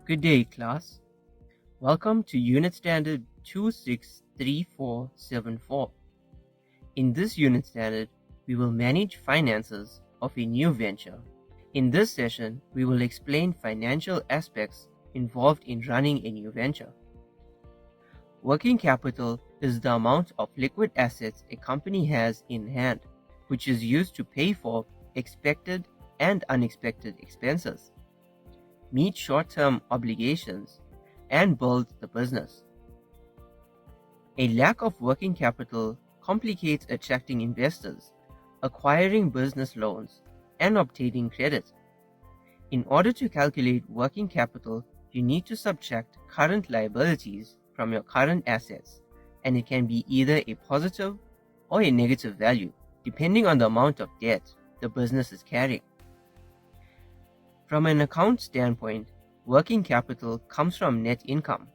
Good day, class. Welcome to Unit Standard 263474. In this unit standard, we will manage finances of a new venture. In this session, we will explain financial aspects involved in running a new venture. Working capital is the amount of liquid assets a company has in hand, which is used to pay for expected and unexpected expenses, meet short-term obligations, and build the business. A lack of working capital complicates attracting investors, acquiring business loans, and obtaining credit. In order to calculate working capital, you need to subtract current liabilities from your current assets, and it can be either a positive or a negative value, depending on the amount of debt the business is carrying. From an account standpoint, working capital comes from net income,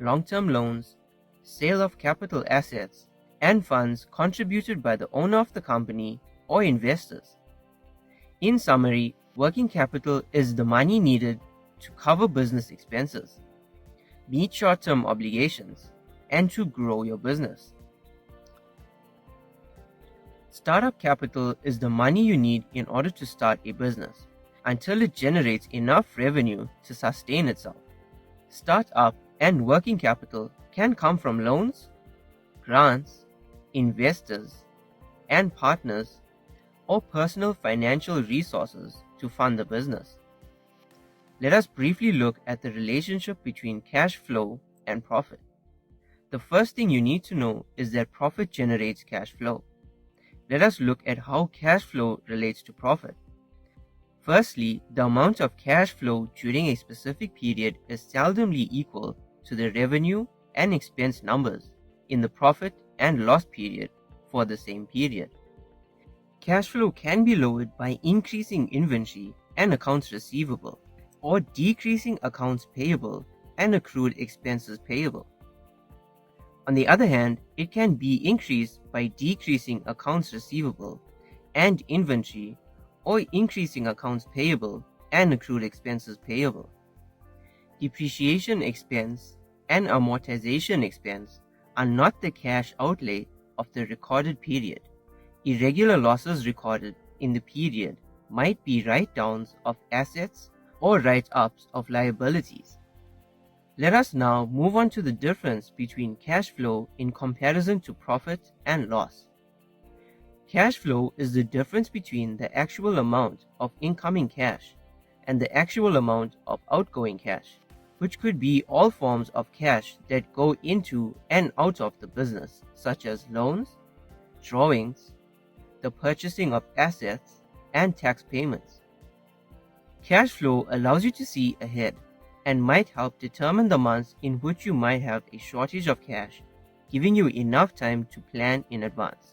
long-term loans, sale of capital assets, and funds contributed by the owner of the company or investors. In summary, working capital is the money needed to cover business expenses, meet short-term obligations, and to grow your business. Startup capital is the money you need in order to start a business, until it generates enough revenue to sustain itself. Startup and working capital can come from loans, grants, investors, and partners, or personal financial resources to fund the business. Let us briefly look at the relationship between cash flow and profit. The first thing you need to know is that profit generates cash flow. Let us look at how cash flow relates to profit. Firstly, the amount of cash flow during a specific period is seldomly equal to the revenue and expense numbers in the profit and loss period for the same period. Cash flow can be lowered by increasing inventory and accounts receivable, or decreasing accounts payable and accrued expenses payable. On the other hand, it can be increased by decreasing accounts receivable and inventory, or increasing accounts payable and accrued expenses payable. Depreciation expense and amortization expense are not the cash outlay of the recorded period. Irregular losses recorded in the period might be write-downs of assets or write-ups of liabilities. Let us now move on to the difference between cash flow in comparison to profit and loss. Cash flow is the difference between the actual amount of incoming cash and the actual amount of outgoing cash, which could be all forms of cash that go into and out of the business, such as loans, drawings, the purchasing of assets, and tax payments. Cash flow allows you to see ahead and might help determine the months in which you might have a shortage of cash, giving you enough time to plan in advance.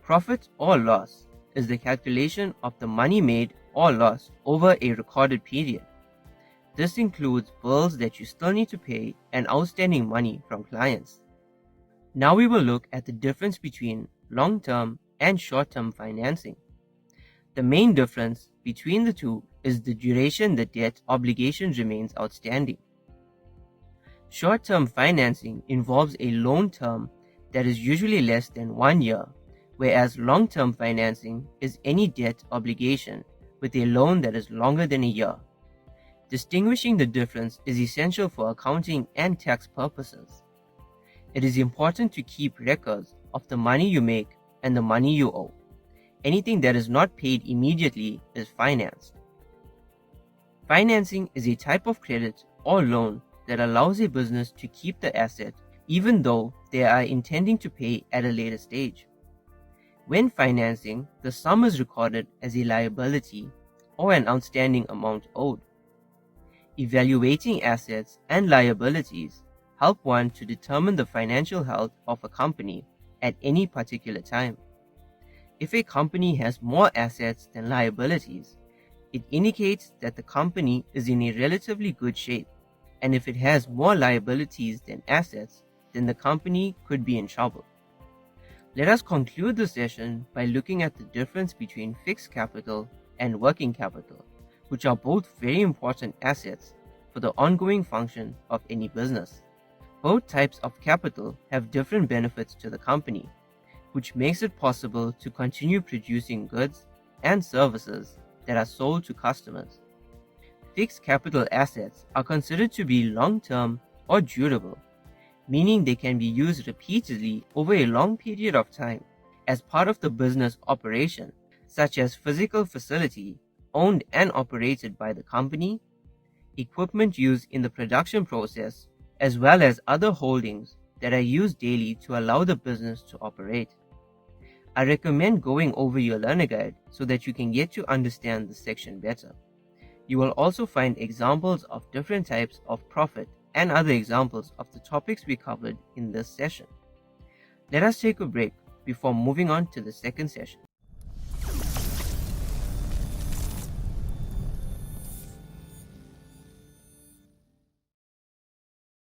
Profit or loss is the calculation of the money made or lost over a recorded period. This includes bills that you still need to pay and outstanding money from clients. Now we will look at the difference between long-term and short-term financing. The main difference between the two is the duration the debt obligation remains outstanding. Short-term financing involves a loan term that is usually less than 1 year, whereas long-term financing is any debt obligation with a loan that is longer than a year. Distinguishing the difference is essential for accounting and tax purposes. It is important to keep records of the money you make and the money you owe. Anything that is not paid immediately is financed. Financing is a type of credit or loan that allows a business to keep the asset even though they are intending to pay at a later stage. When financing, the sum is recorded as a liability or an outstanding amount owed. Evaluating assets and liabilities help one to determine the financial health of a company at any particular time. If a company has more assets than liabilities, it indicates that the company is in a relatively good shape, and if it has more liabilities than assets, then the company could be in trouble. Let us conclude the session by looking at the difference between fixed capital and working capital, which are both very important assets for the ongoing function of any business. Both types of capital have different benefits to the company, which makes it possible to continue producing goods and services that are sold to customers. Fixed capital assets are considered to be long-term or durable, meaning they can be used repeatedly over a long period of time as part of the business operation, such as physical facility owned and operated by the company, equipment used in the production process, as well as other holdings that are used daily to allow the business to operate. I recommend going over your learner guide so that you can get to understand this section better. You will also find examples of different types of profit and other examples of the topics we covered in this session. Let us take a break before moving on to the second session.